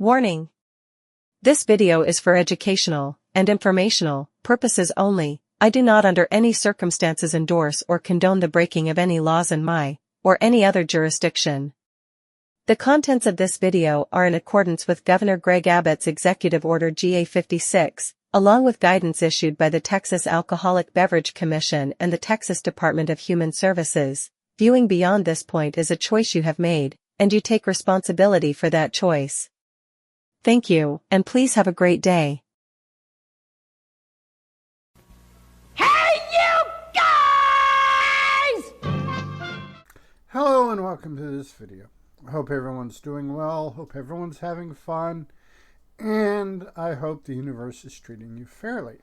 Warning. This video is for educational and informational purposes only. I do not under any circumstances endorse or condone the breaking of any laws in my or any other jurisdiction. The contents of this video are in accordance with Governor Greg Abbott's Executive Order GA 56, along with guidance issued by the Texas Alcoholic Beverage Commission and the Texas Department of Human Services. Viewing beyond this point is a choice you have made, and you take responsibility for that choice. Thank you, and please have a great day. Hey, you guys! Hello and welcome to this video. I hope everyone's doing well, hope everyone's having fun, and I hope the universe is treating you fairly.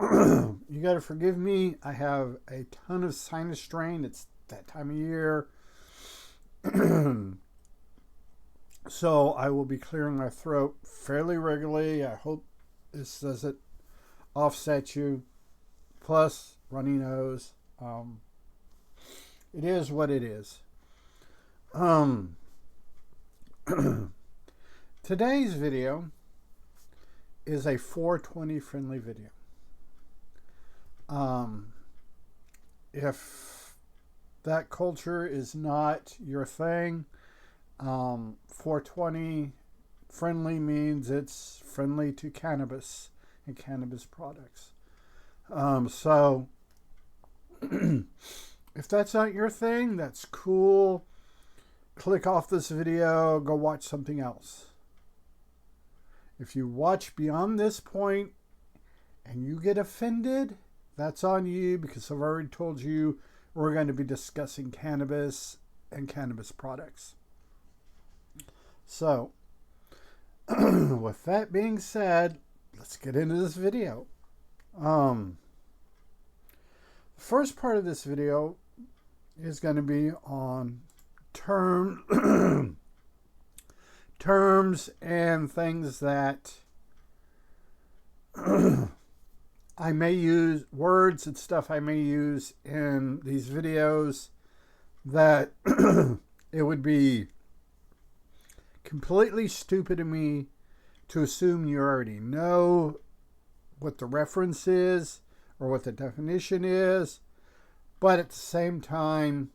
You gotta forgive me, I have a ton of sinus strain. It's that time of year. So I will be clearing my throat fairly regularly. I hope this doesn't offset you. Plus, runny nose. It is what it is. Today's video is a 420 friendly video. If that culture is not your thing, 420 friendly means it's friendly to cannabis and cannabis products. So if that's not your thing, that's cool. Click off this video, go watch something else. If you watch beyond this point and you get offended, that's on you, because I've already told you we're going to be discussing cannabis and cannabis products. So, with that being said, let's get into this video. The first part of this video is going to be on terms and things that I may use, words and stuff I may use in these videos that it would be completely stupid of me to assume you already know what the reference is or what the definition is, but at the same time,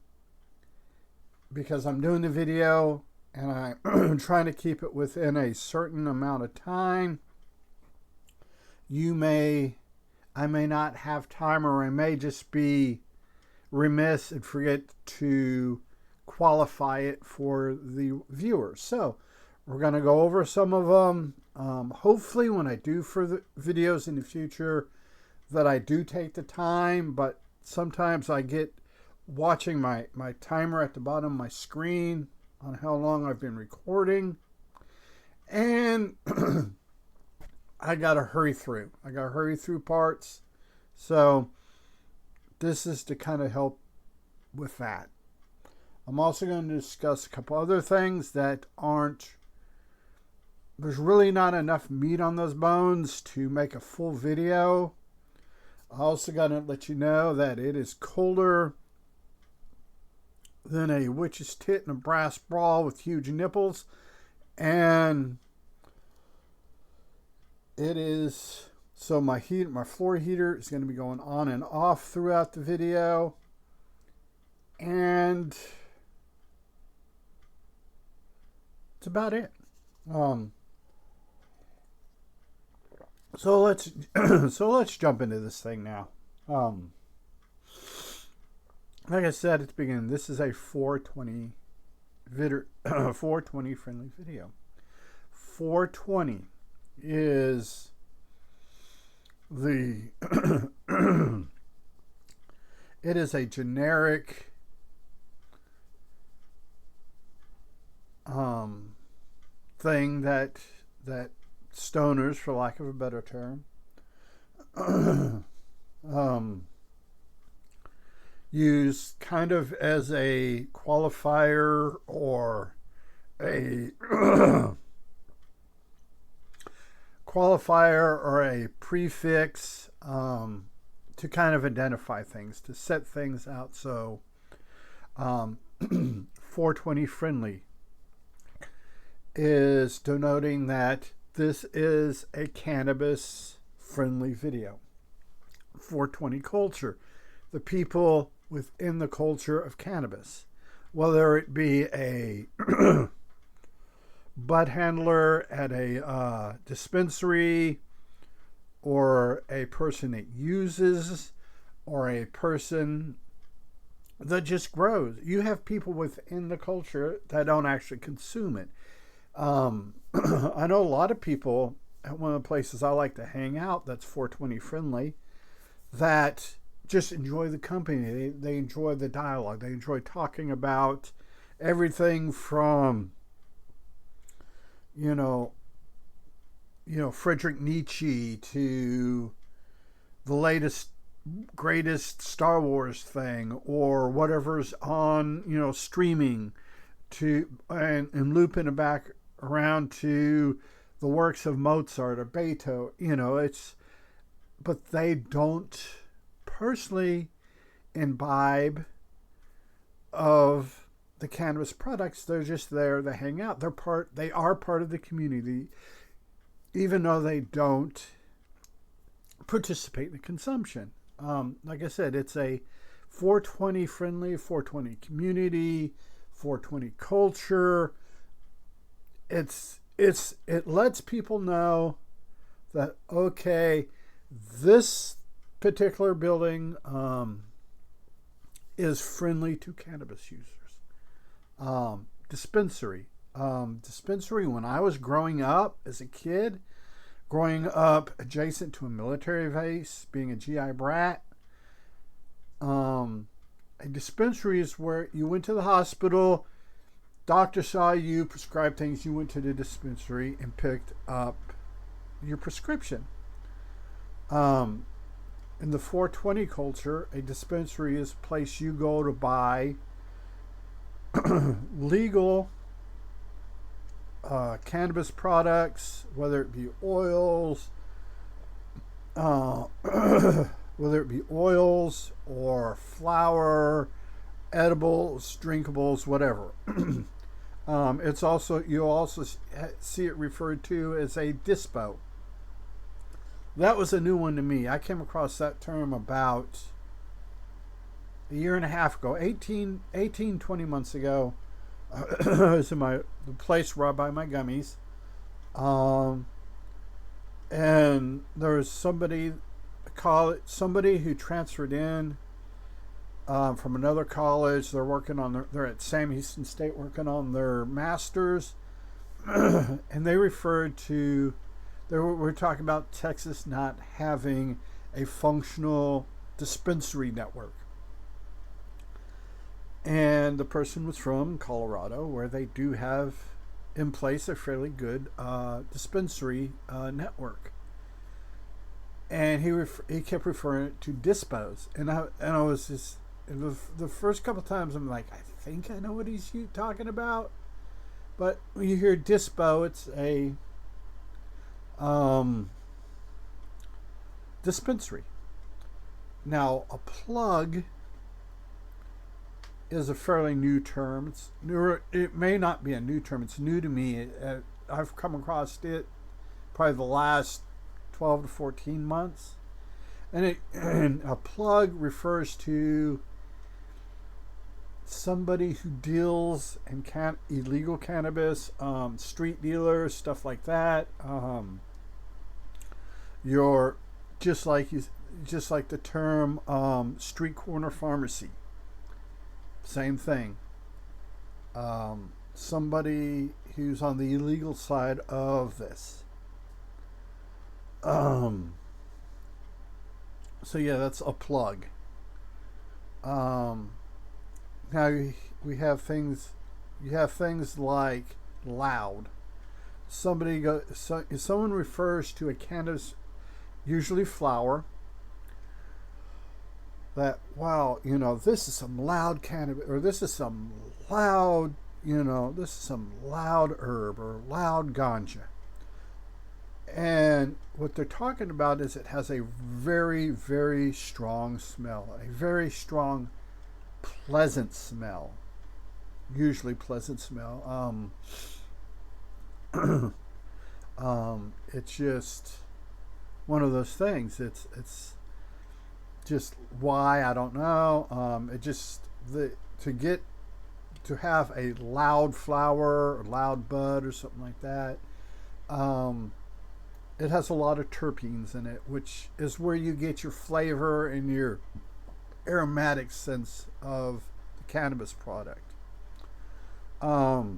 because I'm doing the video and I'm trying to keep it within a certain amount of time, I may not have time, or I may just be remiss and forget to qualify it for the viewers. So we're going to go over some of them. Hopefully when I do further videos in the future that I do take the time, but sometimes I get watching my timer at the bottom of my screen on how long I've been recording, and I got to hurry through. I got to hurry through parts. So this is to kind of help with that. I'm also going to discuss a couple other things that there's really not enough meat on those bones to make a full video. I also got to let you know that it is colder than a witch's tit in a brass bra with huge nipples. And it is, so my floor heater is going to be going on and off throughout the video. And that's about it. So let's jump into this thing now. Like I said at the beginning, this is a 420 friendly video. 420 is the it is a generic thing that stoners, for lack of a better term, use kind of as a qualifier or a prefix to kind of identify things, to set things out. So 420 friendly is denoting that this is a cannabis-friendly video. 420 culture, the people within the culture of cannabis, whether it be a bud handler at a dispensary, or a person that uses, or a person that just grows. You have people within the culture that don't actually consume it. I know a lot of people at one of the places I like to hang out that's 420 friendly that just enjoy the company. They enjoy the dialogue. They enjoy talking about everything from, Friedrich Nietzsche to the latest, greatest Star Wars thing, or whatever's on, streaming, and looping it back around to the works of Mozart or Beethoven. But they don't personally imbibe of the cannabis products. They're just there to hang out. They are part of the community, even though they don't participate in the consumption. Like I said, it's a 420 friendly, 420 community, 420 culture. It lets people know that, okay, this particular building is friendly to cannabis users. Dispensary. Dispensary, when I was growing up as a kid, growing up adjacent to a military base, being a GI brat, a dispensary is where you went to the hospital, doctor saw you, prescribed things, you went to the dispensary and picked up your prescription. In the 420 culture, a dispensary is a place you go to buy legal cannabis products, whether it be oils, or flour, edibles, drinkables, whatever. You'll also see it referred to as a dispo. That was a new one to me. I came across that term about a year and a half ago, 18, 20 months ago. I was in the place where I buy my gummies. And there was somebody who transferred in from another college. They're at Sam Houston State working on their masters. And they referred to, we're talking about Texas not having a functional dispensary network. And the person was from Colorado, where they do have in place a fairly good dispensary network. And he kept referring to dispos, and I was just, the first couple times I'm like, I think I know what he's talking about. But when you hear dispo, it's a dispensary. Now, a plug is a fairly new term. It may not be a new term. It's new to me. I've come across it probably the last 12 to 14 months. And a plug refers to somebody who deals in illegal cannabis, street dealers, stuff like that. You're just like the term street corner pharmacy. Same thing. Somebody who's on the illegal side of this. So yeah, that's a plug. Now we have things. You have things like loud. If someone refers to a cannabis, usually flower, that, wow, this is some loud cannabis, or this is some loud, this is some loud herb or loud ganja. And what they're talking about is it has a very, very strong smell, a very strong, pleasant smell, usually pleasant smell. It's just one of those things. It's just why, I don't know. It just to have a loud flower or loud bud or something like that. It has a lot of terpenes in it, which is where you get your flavor and your aromatic sense of the cannabis product. For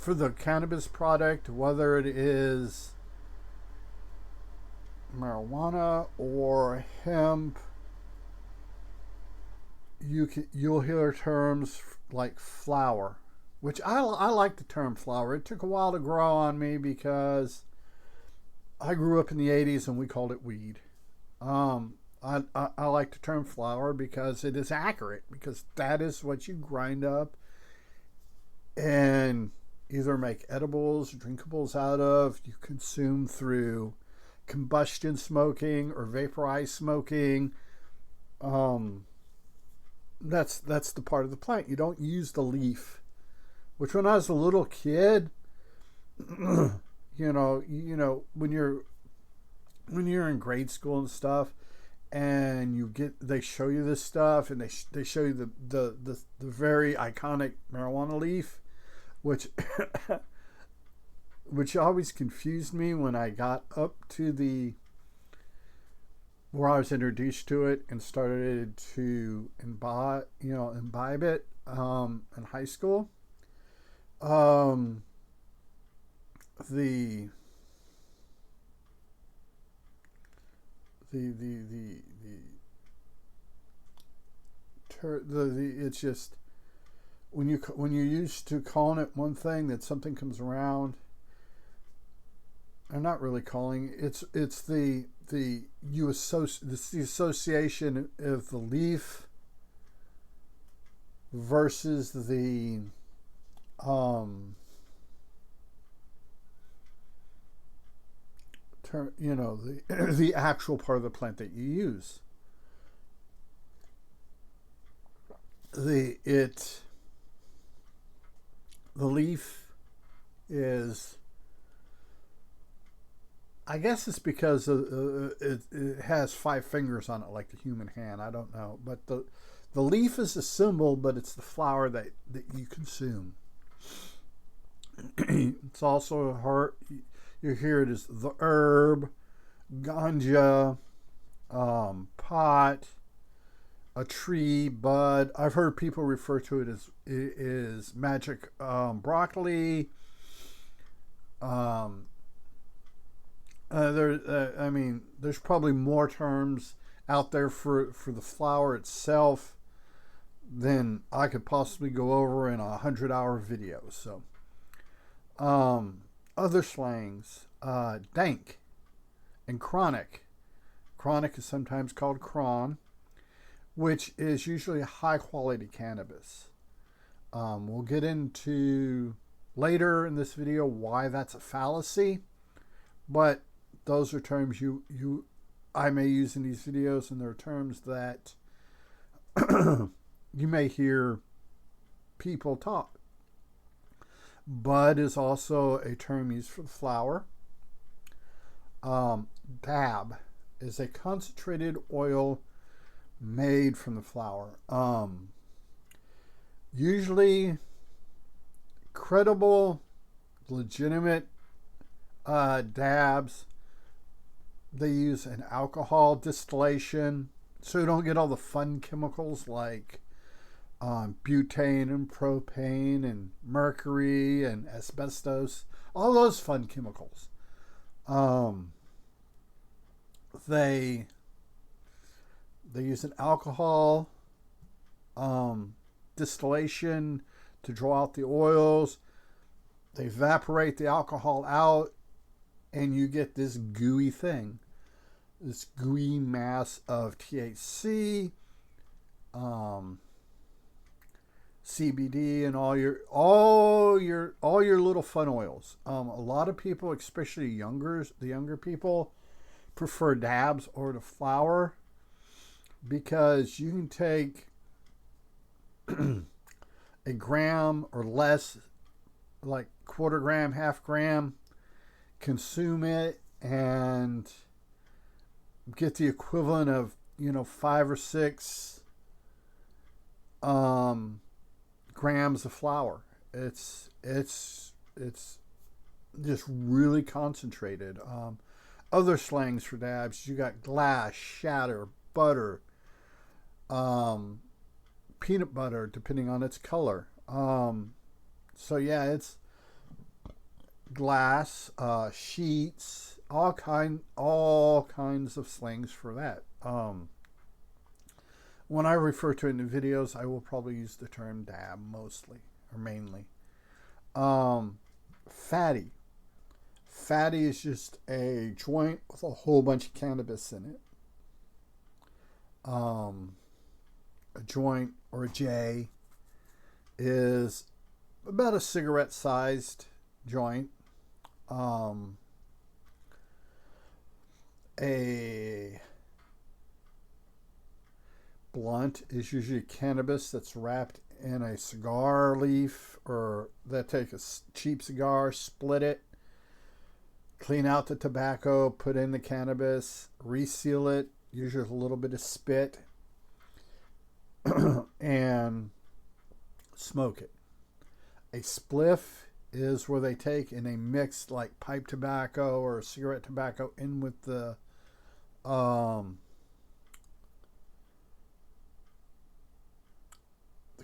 the cannabis product, whether it is marijuana or hemp, you'll hear terms like flower, which I like the term flower. It took a while to grow on me because I grew up in the 80s and we called it weed. I like the term flower because it is accurate, because that is what you grind up and either make edibles, drinkables out of, you consume through combustion smoking or vaporized smoking. That's the part of the plant. You don't use the leaf, which when I was a little kid, you know, when you're in grade school and stuff, and they show you this stuff, and they show you the very iconic marijuana leaf, which which always confused me when I got up to where I was introduced to it and started to imbibe it in high school. It's just when you're used to calling it one thing, that something comes around. I'm not really calling it's the association of the leaf versus the the actual part of the plant that you use. The leaf is, I guess it's because it has 5 fingers on it like the human hand. I don't know, but the leaf is a symbol, but it's the flower that you consume. It's also you hear it as the herb, ganja, pot, a tree, bud. I've heard people refer to it as magic broccoli. There's probably more terms out there for the flower itself than I could possibly go over in a 100-hour video. So, other slangs, dank and chronic. Chronic is sometimes called cron, which is usually high quality cannabis. We'll get into later in this video why that's a fallacy, but those are terms I may use in these videos, and they're terms that you may hear people talk. Bud is also a term used for the flower. Dab is a concentrated oil made from the flower. Usually credible, legitimate dabs, they use an alcohol distillation, so you don't get all the fun chemicals like butane and propane and mercury and asbestos, all those fun chemicals. They use an alcohol distillation to draw out the oils. They evaporate the alcohol out, and you get this gooey thing, this gooey mass of THC, CBD, and all your little fun oils. A lot of people, especially the younger people, prefer dabs or the flower because you can take a gram or less like quarter gram, half gram, consume it, and get the equivalent of, 5 or 6 grams of flour. It's just really concentrated. Other slangs for dabs, you got glass, shatter, butter, peanut butter, depending on its color. So yeah, it's glass, sheets, all kinds of slangs for that. When I refer to it in the videos, I will probably use the term dab mostly or mainly. Fatty. Fatty is just a joint with a whole bunch of cannabis in it. A joint or a J is about a cigarette-sized joint. A blunt is usually cannabis that's wrapped in a cigar leaf, or they take a cheap cigar, split it, clean out the tobacco, put in the cannabis, reseal it, usually with a little bit of spit, and smoke it. A spliff is where they take and they mix like pipe tobacco or cigarette tobacco in with the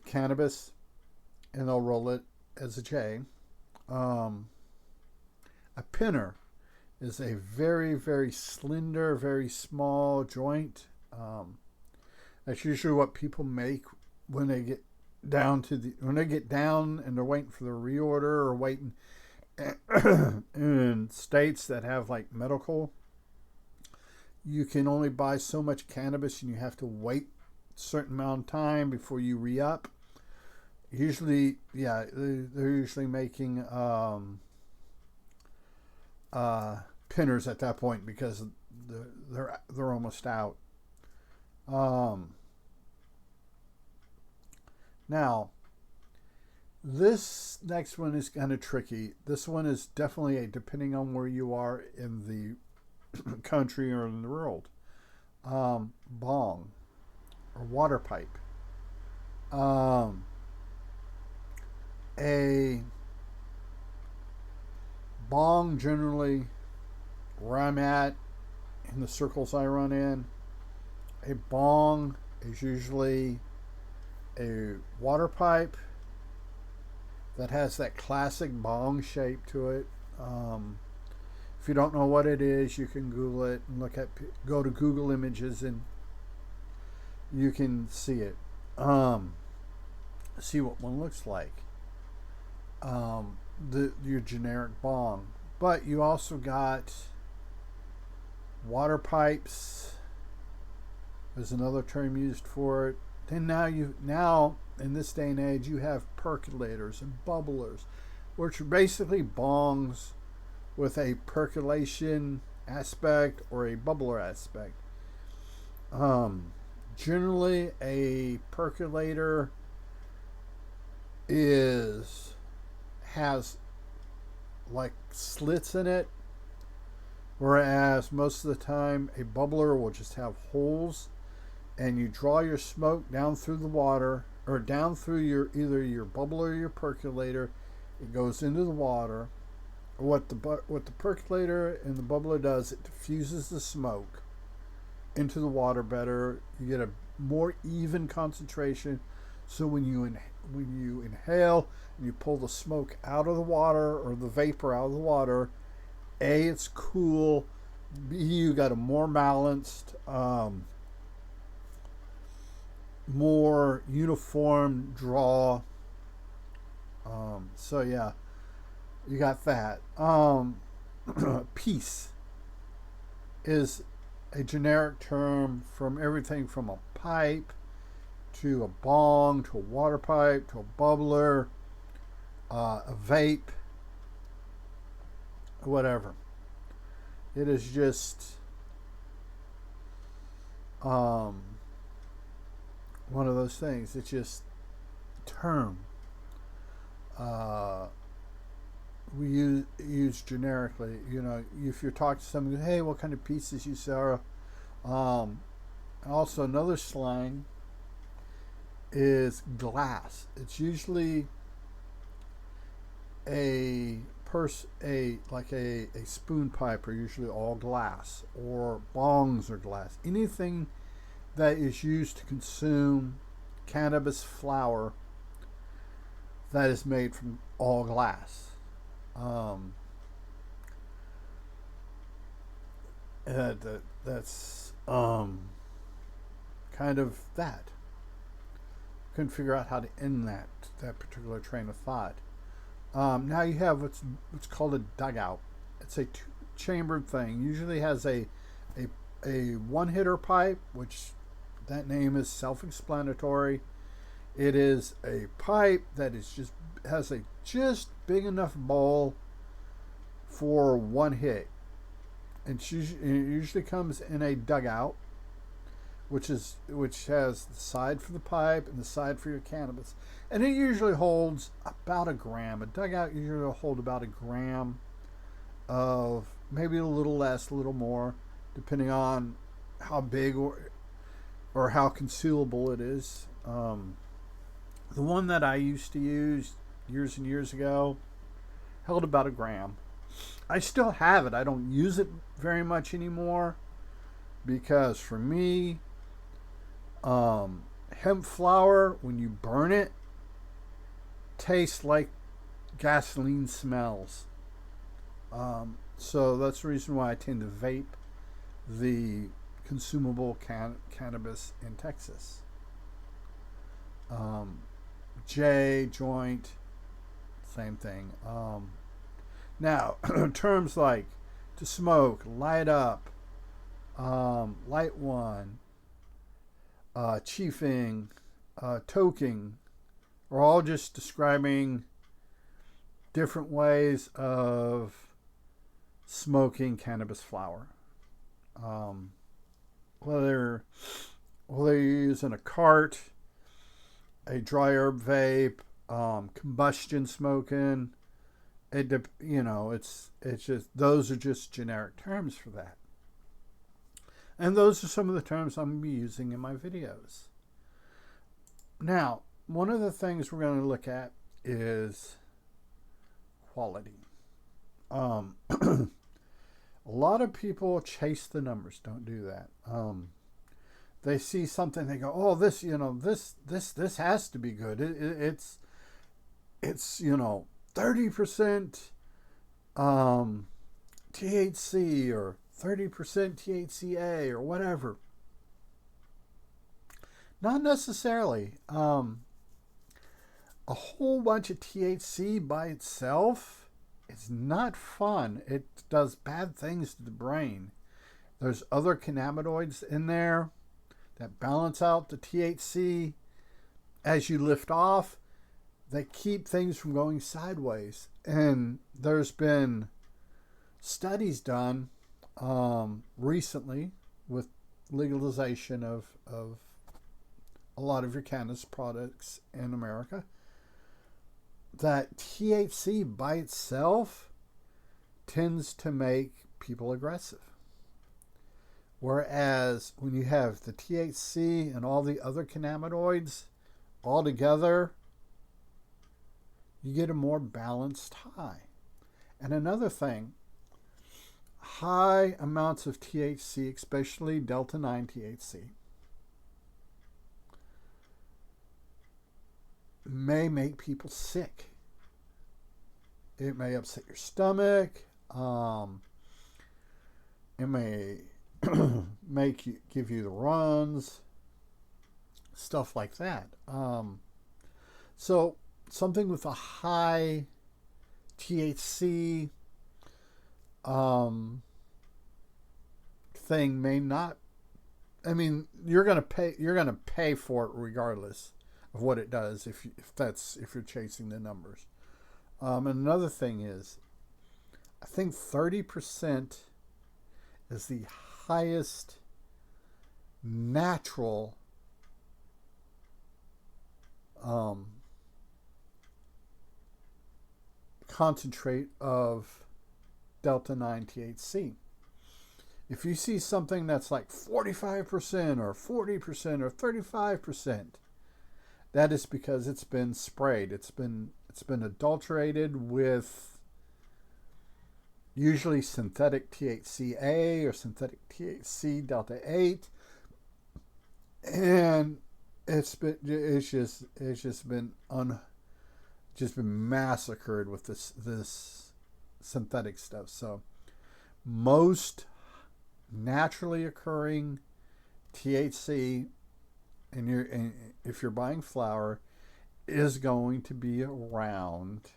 cannabis, and they'll roll it as a J. A pinner is a very, very slender, very small joint. That's usually what people make when they get down and they're waiting for the reorder or waiting in states that have like medical. You can only buy so much cannabis and you have to wait a certain amount of time before you re-up. Usually, yeah, they're usually making pinners at that point because they're almost out. Now, this next one is kind of tricky. This one is definitely depending on where you are in the country or in the world. Bong or water pipe. A bong, generally where I'm at in the circles I run in, a bong is usually a water pipe that has that classic bong shape to it. If you don't know what it is, you can Google it and go to Google Images and you can see it. See what one looks like. Your generic bong. But you also got water pipes. There's another term used for it. Then now in this day and age you have percolators and bubblers, which are basically bongs with a percolation aspect or a bubbler aspect. Generally a percolator has like slits in it, whereas most of the time a bubbler will just have holes, and you draw your smoke down through the water or down through either your bubbler or your percolator. It goes into the water. What the percolator and the bubbler does, it diffuses the smoke into the water better. You get a more even concentration. So when you inhale and you pull the smoke out of the water or the vapor out of the water, A, it's cool. B, you got a more balanced, more uniform draw. So yeah, you got that. Piece is a generic term from everything from a pipe to a bong to a water pipe to a bubbler, a vape, whatever. It is just one of those things. It's just a term. used generically. You know, if you're talking to someone, hey, what kind of pieces you sell? Also, another slang is glass. It's usually a spoon pipe are usually all glass, or bongs are glass. Anything that is used to consume cannabis flower that is made from all glass. That's kind of that. Couldn't figure out how to end that particular train of thought. Now you have what's called a dugout. It's a two-chambered thing. Usually has a one-hitter pipe, which that name is self-explanatory. It is a pipe that has a just big enough bowl for one hit. And it usually comes in a dugout, which has the side for the pipe and the side for your cannabis. And it usually holds about a gram. A dugout usually will hold about a gram of, maybe a little less, a little more, depending on how big or how concealable it is. The one that I used to use years and years ago held about a gram. I still have it. I don't use it very much anymore because for me, hemp flower, when you burn it, tastes like gasoline smells. So that's the reason why I tend to vape the consumable cannabis in Texas. J, joint, same thing. Now, terms like to smoke, light up, light one, chiefing, toking, are all just describing different ways of smoking cannabis flower. Whether you're using a cart, a dry herb vape, combustion smoking, it's just, those are just generic terms for that. And those are some of the terms I'm going to be using in my videos. Now, one of the things we're going to look at is quality. A lot of people chase the numbers. Don't do that. They see something, they go, "Oh, this has to be good. It's 30% THC or 30% THCA or whatever." Not necessarily. A whole bunch of THC by itself is not fun. It does bad things to the brain. There's other cannabinoids in there that balance out the THC as you lift off. They keep things from going sideways. And there's been studies done recently with legalization of a lot of your cannabis products in America, that THC by itself tends to make people aggressive. Whereas when you have the THC and all the other cannabinoids all together, you get a more balanced high. And another thing, high amounts of THC, especially Delta 9 THC, may make people sick. It may upset your stomach. It may give you the runs, stuff like that. So something with a high THC thing may not. I mean, you're gonna pay for it regardless of what it does if you're chasing the numbers. And another thing is, I think 30% is the highest natural concentrate of delta 9 THC. If you see something that's like 45% or 40% or 35%, that is because it's been sprayed. It's been adulterated with usually synthetic THCA or synthetic THC delta 8, and it's just been massacred with this synthetic stuff. So most naturally occurring THC, and if you're buying flower, is going to be around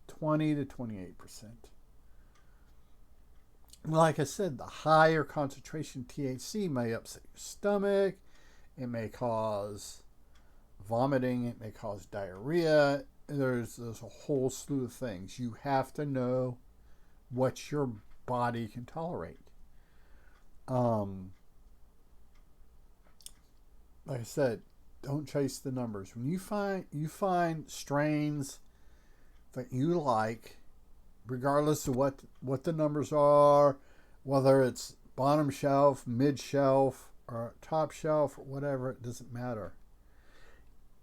20 to 28%. Like I said, the higher concentration THC may upset your stomach. It may cause vomiting. It may cause diarrhea. There's a whole slew of things. You have to know what your body can tolerate. Like I said, don't chase the numbers. When you find strains that you like, regardless of what the numbers are, whether it's bottom shelf, mid shelf, or top shelf, or whatever, it doesn't matter.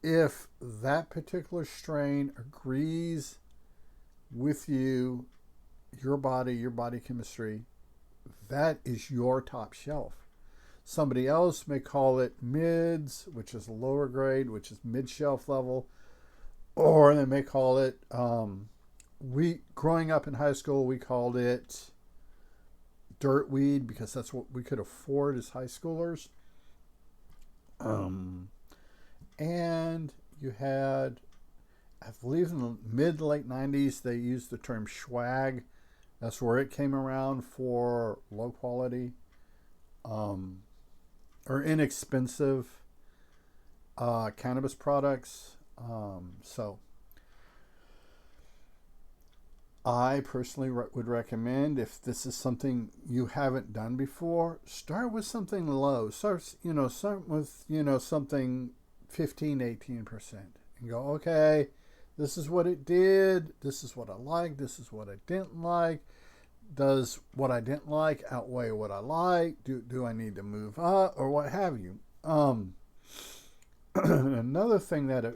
If that particular strain agrees with you, your body chemistry, that is your top shelf. Somebody else may call it mids, which is a lower grade, which is mid shelf level, or they may call it, growing up in high school, we called it dirt weed because that's what we could afford as high schoolers. And you had, I believe in the mid to late 90s, they used the term swag. That's where it came around for low quality or inexpensive cannabis products. So I personally would recommend, if this is something you haven't done before, start with something low. Start with, something 15, 18%. And go, okay, this is what it did. This is what I like. This is what I didn't like. Does what I didn't like outweigh what I like? Do I need to move up or what have you? Another thing that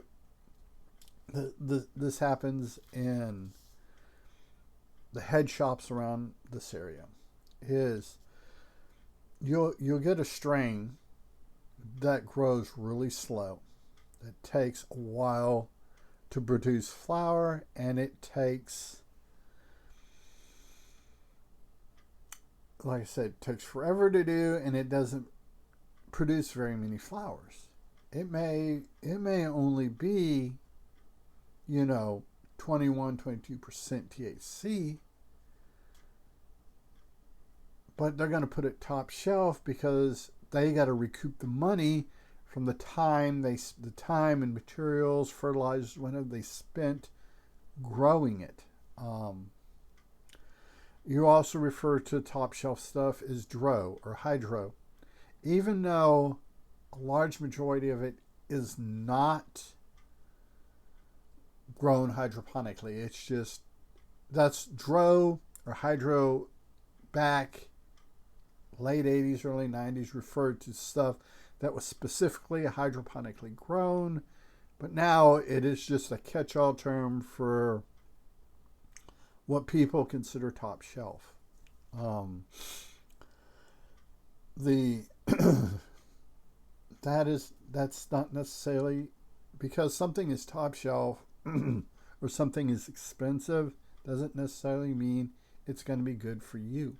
this happens in the head shops around this area is you'll get a strain that grows really slow. It takes a while to produce flower, and it takes, like I said, it takes forever to do, and it doesn't produce very many flowers. It may only be 21, 22% THC, but they're going to put it top shelf because they got to recoup the money from the time and materials, fertilizers, whatever they spent growing it. You also refer to top shelf stuff as dro or hydro, even though a large majority of it is not grown hydroponically. It's just, that's dro or hydro back late 80s, early 90s referred to stuff that was specifically hydroponically grown, but now it is just a catch-all term for what people consider top shelf. That's not necessarily, because something is top shelf or something is expensive doesn't necessarily mean it's going to be good for you.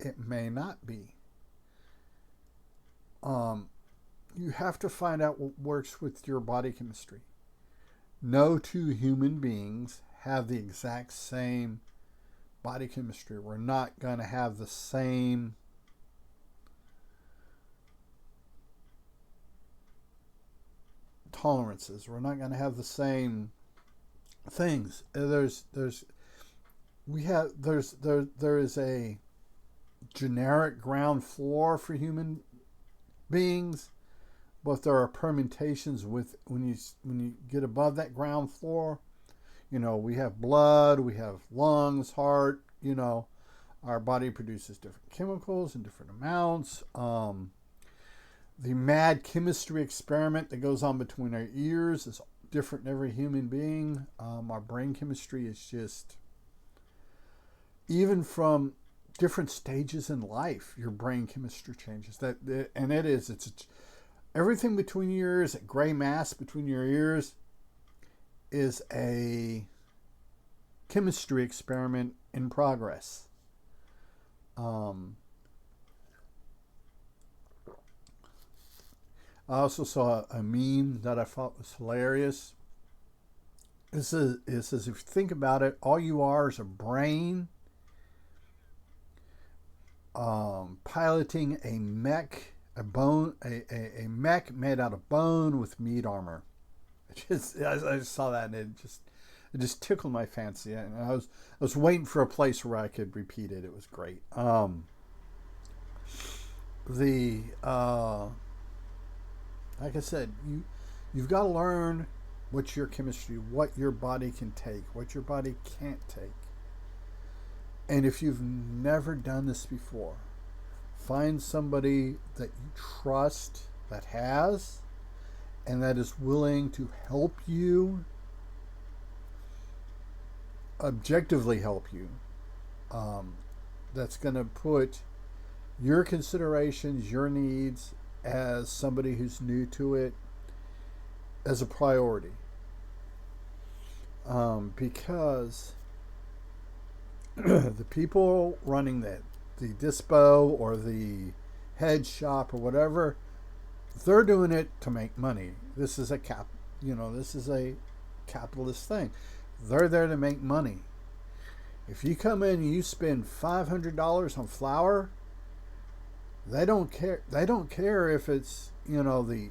It may not be. You have to find out what works with your body chemistry. No two human beings have the exact same body chemistry. We're not going to have the same tolerances. We're not going to have the same things. There is a generic ground floor for human beings, but there are permutations with when you get above that ground floor. You know, we have blood, we have lungs, heart, you know, our body produces different chemicals in different amounts. The mad chemistry experiment that goes on between our ears is different in every human being. Our brain chemistry is just, even from different stages in life, your brain chemistry changes. It's everything between your ears, that gray mass between your ears, is a chemistry experiment in progress. I also saw a meme that I thought was hilarious. It says, if you think about it, all you are is a brain piloting a mech, a mech made out of bone with meat armor. I just saw that and it just tickled my fancy, and I was waiting for a place where I could repeat it. It was great. Like I said, you've got to learn what's your chemistry, what your body can take, what your body can't take. And if you've never done this before, find somebody that you trust that has, and that is willing to help you, objectively help you. That's going to put your considerations, your needs, as somebody who's new to it, as a priority. Because the people running the dispo or the head shop or whatever, they're doing it to make money. This is a capitalist thing. They're there to make money. If you come in and you spend $500 on flour, they don't care. They don't care if it's, the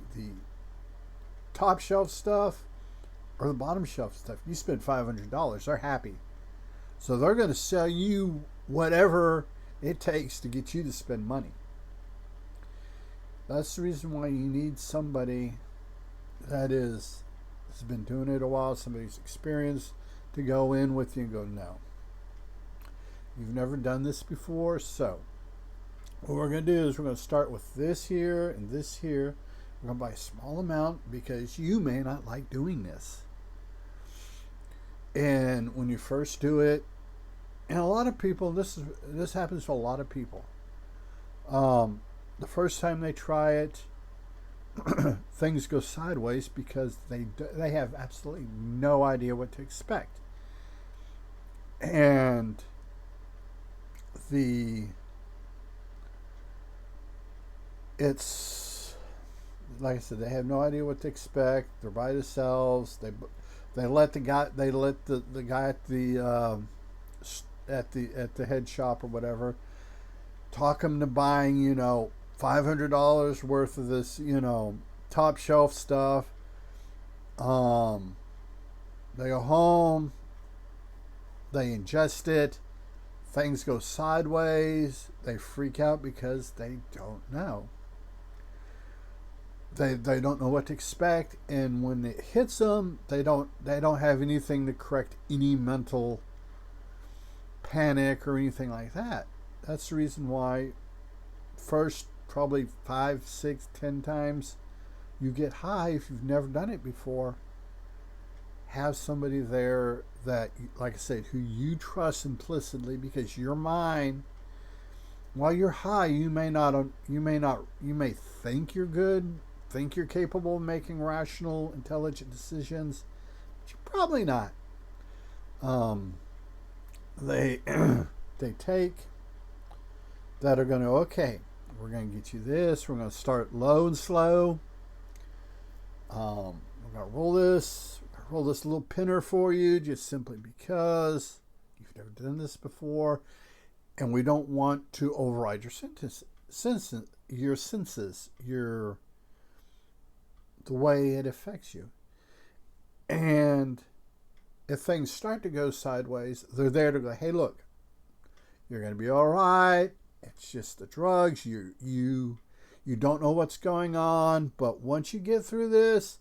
top shelf stuff or the bottom shelf stuff. You spend $500, they're happy. So they're going to sell you whatever it takes to get you to spend money. That's the reason why you need somebody that has been doing it a while, somebody's experienced, to go in with you and go, no, you've never done this before. So what we're going to do is we're going to start with this here and this here. We're going to buy a small amount because you may not like doing this. And when you first do it, and a lot of people, this happens to a lot of people. The first time they try it, things go sideways because they have absolutely no idea what to expect. And it's like I said, they have no idea what to expect. They're by themselves. They let the guy at the head shop or whatever talk them to buying $500 worth of this top shelf stuff. They go home, they ingest it, things go sideways, they freak out because they don't know. They don't know what to expect, and when it hits them, they don't have anything to correct any mental panic or anything like that. That's the reason why first probably 5, 6, 10 times you get high, if you've never done it before, have somebody there that, like I said, who you trust implicitly, because your mind, while you're high, you may think you're good, think you're capable of making rational, intelligent decisions, but you're probably not. They take that are going to, okay, we're going to get you this, we're going to start low and slow, we're going to roll this little pinner for you just simply because you've never done this before, and we don't want to override your senses, the way it affects you. And if things start to go sideways, they're there to go, hey, look, you're going to be all right. It's just the drugs. You don't know what's going on, but once you get through this,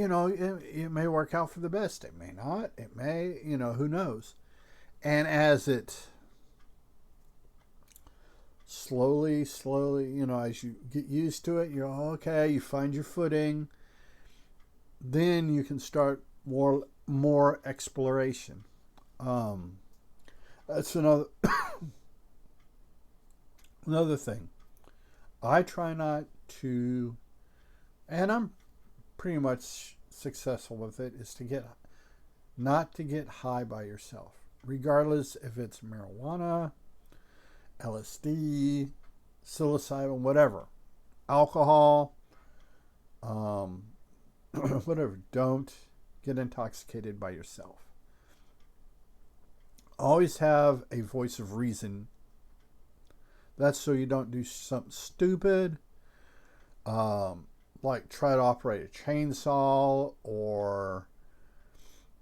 it may work out for the best. It may not. It may, who knows. And as it slowly, as you get used to it, you're okay, you find your footing, then you can start more exploration. That's another thing. I try not to, and I'm pretty much successful with it, is not to get high by yourself, regardless if it's marijuana, LSD, psilocybin, whatever, alcohol, whatever. Don't get intoxicated by yourself. Always have a voice of reason. That's so you don't do something stupid, like try to operate a chainsaw or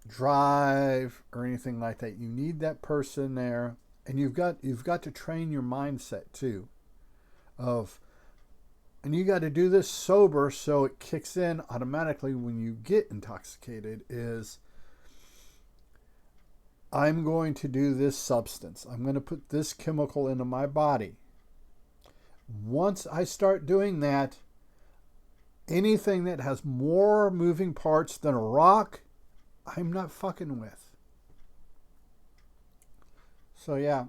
drive or anything like that. You need that person there, and you've got to train your mindset too. And you got to do this sober, so it kicks in automatically when you get intoxicated. Is I'm going to do this substance. I'm going to put this chemical into my body. Once I start doing that, anything that has more moving parts than a rock, I'm not fucking with. So yeah,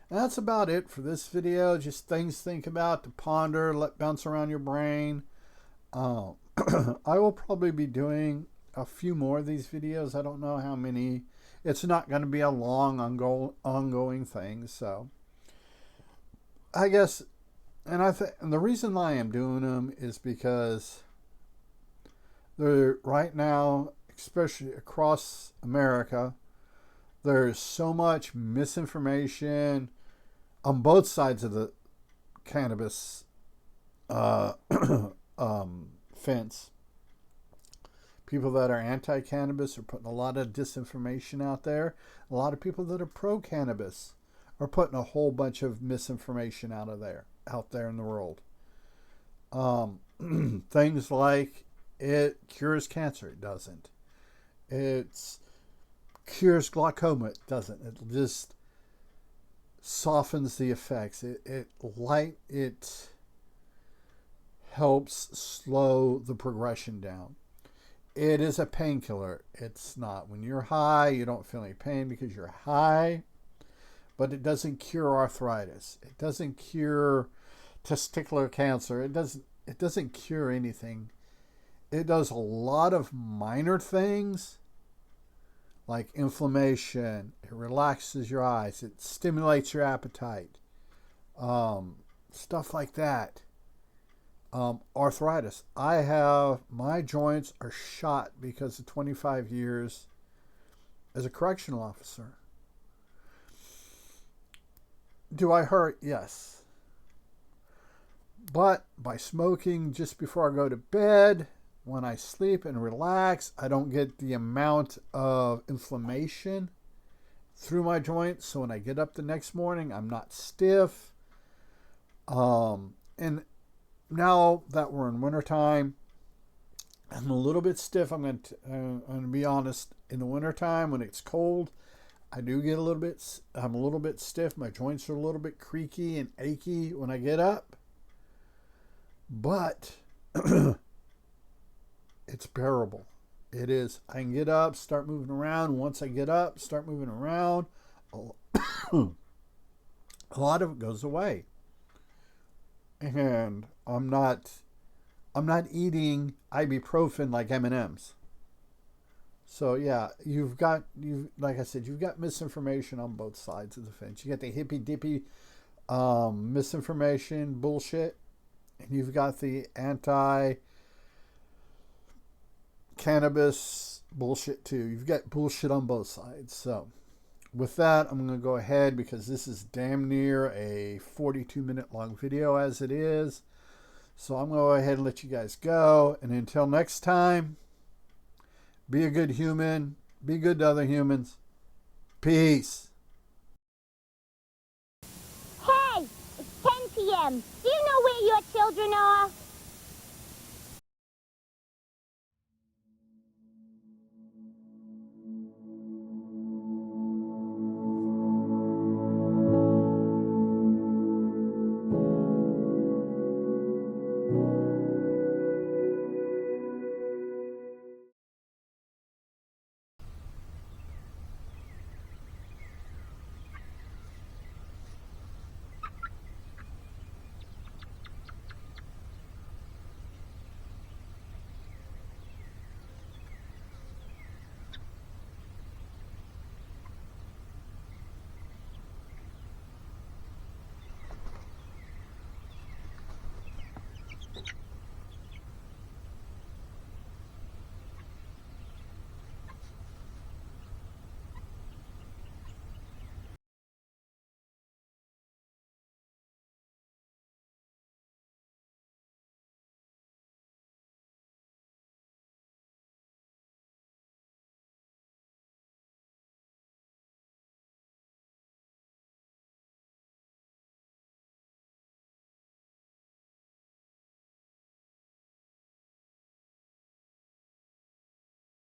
that's about it for this video. Just things to think about, to ponder, let bounce around your brain. I will probably be doing a few more of these videos. I don't know how many. It's not going to be a long ongoing thing. So I guess, and the reason why I am doing them is because right now, especially across America, there's so much misinformation on both sides of the cannabis fence. People that are anti-cannabis are putting a lot of disinformation out there. A lot of people that are pro-cannabis are putting a whole bunch of misinformation out there in the world. Things like it cures cancer. It doesn't. It cures glaucoma. It doesn't. It just softens the effects. It helps slow the progression down. It is a painkiller. It's not. When you're high, you don't feel any pain because you're high. But it doesn't cure arthritis. It doesn't cure testicular cancer. It doesn't cure anything. It does a lot of minor things like inflammation. It relaxes your eyes. It stimulates your appetite. Stuff like that. Arthritis. My joints are shot because of 25 years as a correctional officer. Do I hurt? Yes. But by smoking just before I go to bed, when I sleep and relax, I don't get the amount of inflammation through my joints. So when I get up the next morning, I'm not stiff. And now that we're in wintertime, I'm a little bit stiff. I'm going to be honest. In the wintertime, when it's cold, I do get I'm a little bit stiff. My joints are a little bit creaky and achy when I get up. But it's bearable. It is. I can get up, start moving around. Once I get up, start moving around, a lot of it goes away. And I'm not eating ibuprofen like M&Ms. So yeah, like I said, you've got misinformation on both sides of the fence. You got the hippy dippy misinformation bullshit, and you've got the anti-cannabis bullshit too. You've got bullshit on both sides. So with that, I'm going to go ahead, because this is damn near a 42-minute long video as it is. So I'm going to go ahead and let you guys go. And until next time, be a good human. Be good to other humans. Peace. Hey, it's 10 p.m. Do you know where your children are?